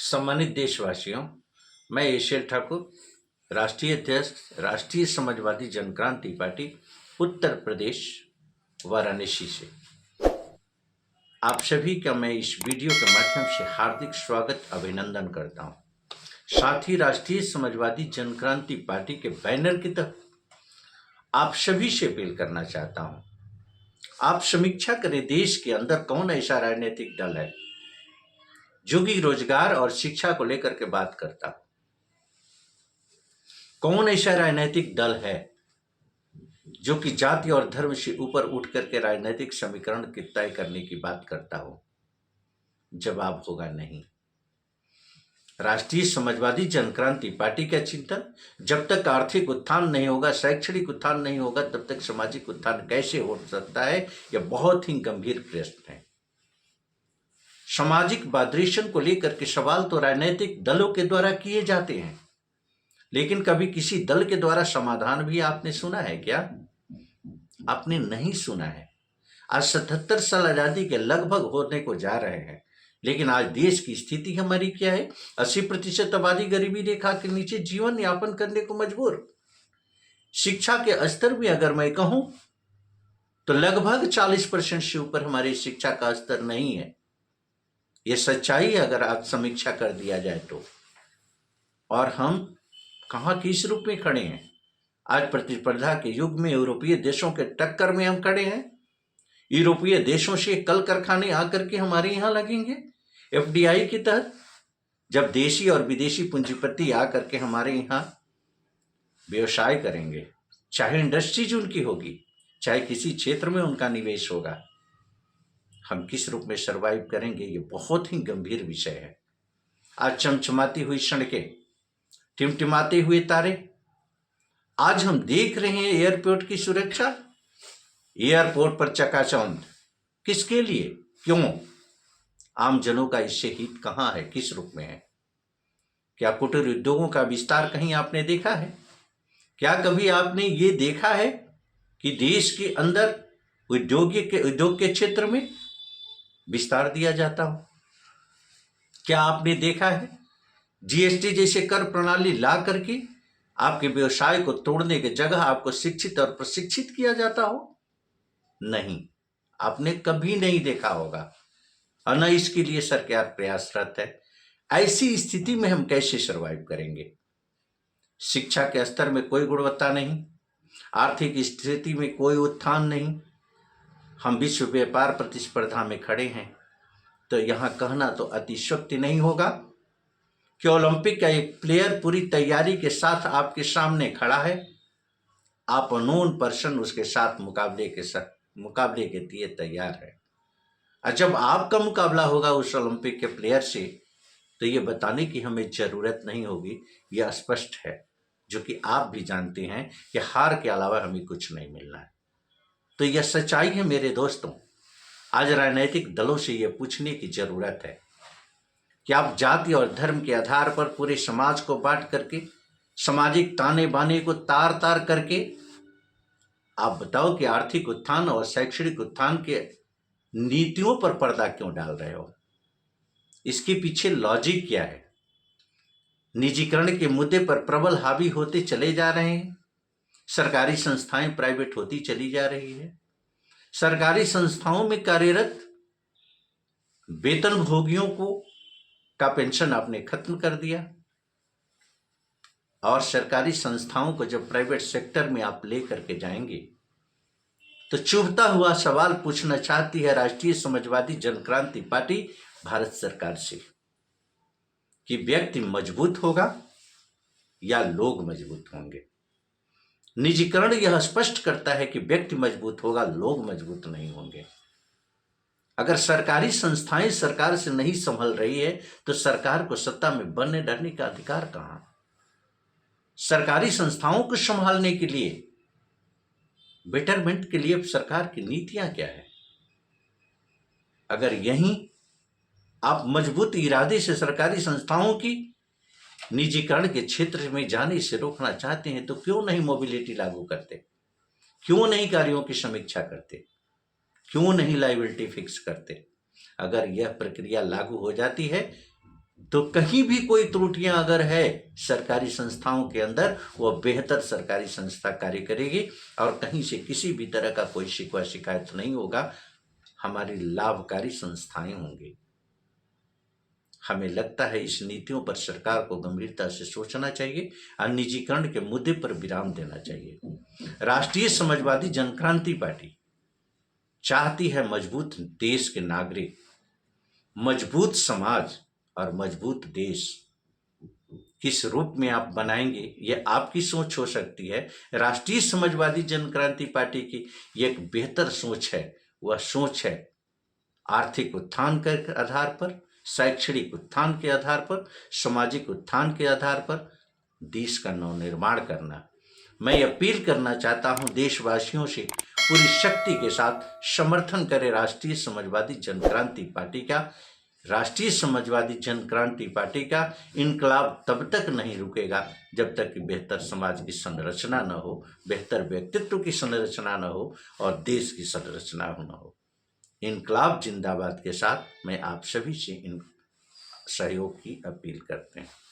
सम्मानित देशवासियों, मैं एशियल ठाकुर, राष्ट्रीय अध्यक्ष राष्ट्रीय समाजवादी जनक्रांति पार्टी उत्तर प्रदेश वाराणसी से आप सभी का मैं इस वीडियो के माध्यम से हार्दिक स्वागत अभिनंदन करता हूं। साथ ही राष्ट्रीय समाजवादी जनक्रांति पार्टी के बैनर की तहत आप सभी से अपील करना चाहता हूं। आप समीक्षा करें, देश के अंदर कौन ऐसा राजनीतिक दल है जो कि रोजगार और शिक्षा को लेकर के बात करता हो। कौन ऐसा राजनीतिक दल है जो कि जाति और धर्म से ऊपर उठ करके राजनीतिक समीकरण की तय करने की बात करता हो। जवाब होगा नहीं। राष्ट्रीय समाजवादी जनक्रांति पार्टी का चिंतन, जब तक आर्थिक उत्थान नहीं होगा, शैक्षणिक उत्थान नहीं होगा, तब तक सामाजिक उत्थान कैसे हो सकता है, यह बहुत ही गंभीर प्रश्न है। सामाजिक वाइब्रेशन को लेकर के सवाल तो राजनीतिक दलों के द्वारा किए जाते हैं, लेकिन कभी किसी दल के द्वारा समाधान भी आपने सुना है क्या? आपने नहीं सुना है। आज 77 साल आजादी के लगभग होने को जा रहे हैं, लेकिन आज देश की स्थिति हमारी क्या है? 80% आबादी गरीबी रेखा के नीचे जीवन यापन करने को मजबूर। शिक्षा के स्तर में अगर मैं कहूं तो लगभग 40% से ऊपर हमारी शिक्षा का स्तर नहीं है। ये सच्चाई अगर आज समीक्षा कर दिया जाए तो। और हम कहाँ किस रूप में खड़े हैं? आज प्रतिस्पर्धा के युग में यूरोपीय देशों के टक्कर में हम खड़े हैं। यूरोपीय देशों से कल कारखाने आकर के हमारे यहाँ लगेंगे एफडीआई के तहत, जब देशी और विदेशी पूंजीपति आकर के हमारे यहाँ व्यवसाय करेंगे, चाहे इंडस्ट्रीज उनकी होगी, चाहे किसी क्षेत्र में उनका निवेश होगा, हम किस रूप में सर्वाइव करेंगे? ये बहुत ही गंभीर विषय है। आज चमचमाती हुई सड़कें, टिमटिमाते हुए तारे, आज हम देख रहे हैं एयरपोर्ट की सुरक्षा, एयरपोर्ट पर चकाचौंध। किसके लिए? क्यों? आम जनों का इससे हित कहां है? किस रूप में है? क्या कुटीर उद्योगों का विस्तार कहीं आपने देखा है? क्या कभी आपने ये देखा है कि देश के अंदर उद्योग के क्षेत्र में विस्तार दिया जाता हो? क्या आपने देखा है जीएसटी जैसे कर प्रणाली ला करके आपके व्यवसाय को तोड़ने की जगह आपको शिक्षित और प्रशिक्षित किया जाता हो? नहीं, आपने कभी नहीं देखा होगा, और न इसके लिए सरकार प्रयासरत है। ऐसी स्थिति में हम कैसे सर्वाइव करेंगे? शिक्षा के स्तर में कोई गुणवत्ता नहीं, आर्थिक स्थिति में कोई उत्थान नहीं, हम विश्व व्यापार प्रतिस्पर्धा में खड़े हैं। तो यहां कहना तो अतिशयोक्ति नहीं होगा कि ओलंपिक का एक प्लेयर पूरी तैयारी के साथ आपके सामने खड़ा है, आप अननोन पर्सन उसके साथ मुकाबले के लिए तैयार है। और जब आपका मुकाबला होगा उस ओलंपिक के प्लेयर से, तो ये बताने की हमें जरूरत नहीं होगी, यह स्पष्ट है, जो कि आप भी जानते हैं कि हार के अलावा हमें कुछ नहीं मिलना है। तो यह सच्चाई है मेरे दोस्तों। आज राजनीतिक दलों से यह पूछने की जरूरत है कि आप जाति और धर्म के आधार पर पूरे समाज को बांट करके, सामाजिक ताने बाने को तार तार करके, आप बताओ कि आर्थिक उत्थान और शैक्षणिक उत्थान के नीतियों पर पर्दा क्यों डाल रहे हो? इसके पीछे लॉजिक क्या है? निजीकरण के मुद्दे पर प्रबल हावी होते चले जा रहे हैं, सरकारी संस्थाएं प्राइवेट होती चली जा रही है, सरकारी संस्थाओं में कार्यरत वेतनभोगियों का पेंशन आपने खत्म कर दिया, और सरकारी संस्थाओं को जब प्राइवेट सेक्टर में आप लेकर के जाएंगे, तो चुभता हुआ सवाल पूछना चाहती है राष्ट्रीय समाजवादी जनक्रांति पार्टी भारत सरकार से कि व्यक्ति मजबूत होगा या लोग मजबूत होंगे? निजीकरण यह स्पष्ट करता है कि व्यक्ति मजबूत होगा, लोग मजबूत नहीं होंगे। अगर सरकारी संस्थाएं सरकार से नहीं संभल रही है, तो सरकार को सत्ता में बनने डरने का अधिकार कहां? सरकारी संस्थाओं को संभालने के लिए, बेटरमेंट के लिए सरकार की नीतियां क्या है? अगर यहीं आप मजबूत इरादे से सरकारी संस्थाओं की निजीकरण के क्षेत्र में जाने से रोकना चाहते हैं, तो क्यों नहीं मोबिलिटी लागू करते? क्यों नहीं कार्यों की समीक्षा करते? क्यों नहीं लायबिलिटी फिक्स करते? अगर यह प्रक्रिया लागू हो जाती है तो कहीं भी कोई त्रुटियां अगर है सरकारी संस्थाओं के अंदर, वह बेहतर सरकारी संस्था कार्य करेगी और कहीं से किसी भी तरह का कोई शिकवा शिकायत नहीं होगा। हमारी लाभकारी संस्थाएं होंगी। हमें लगता है इस नीतियों पर सरकार को गंभीरता से सोचना चाहिए और निजीकरण के मुद्दे पर विराम देना चाहिए। राष्ट्रीय समाजवादी जनक्रांति पार्टी चाहती है मजबूत देश के नागरिक, मजबूत समाज और मजबूत देश। किस रूप में आप बनाएंगे ये आपकी सोच हो सकती है। राष्ट्रीय समाजवादी जनक्रांति पार्टी की एक बेहतर सोच है। वह सोच है आर्थिक उत्थान के आधार पर, शैक्षणिक उत्थान के आधार पर, सामाजिक उत्थान के आधार पर देश का नवनिर्माण करना। मैं अपील करना चाहता हूं देशवासियों से, पूरी शक्ति के साथ समर्थन करें राष्ट्रीय समाजवादी जनक्रांति पार्टी का। राष्ट्रीय समाजवादी जनक्रांति पार्टी का इनकलाब तब तक नहीं रुकेगा जब तक कि बेहतर समाज की संरचना न हो, बेहतर व्यक्तित्व की संरचना न हो और देश की संरचना न हो। इनकलाब जिंदाबाद के साथ मैं आप सभी से इन सहयोग की अपील करते हैं।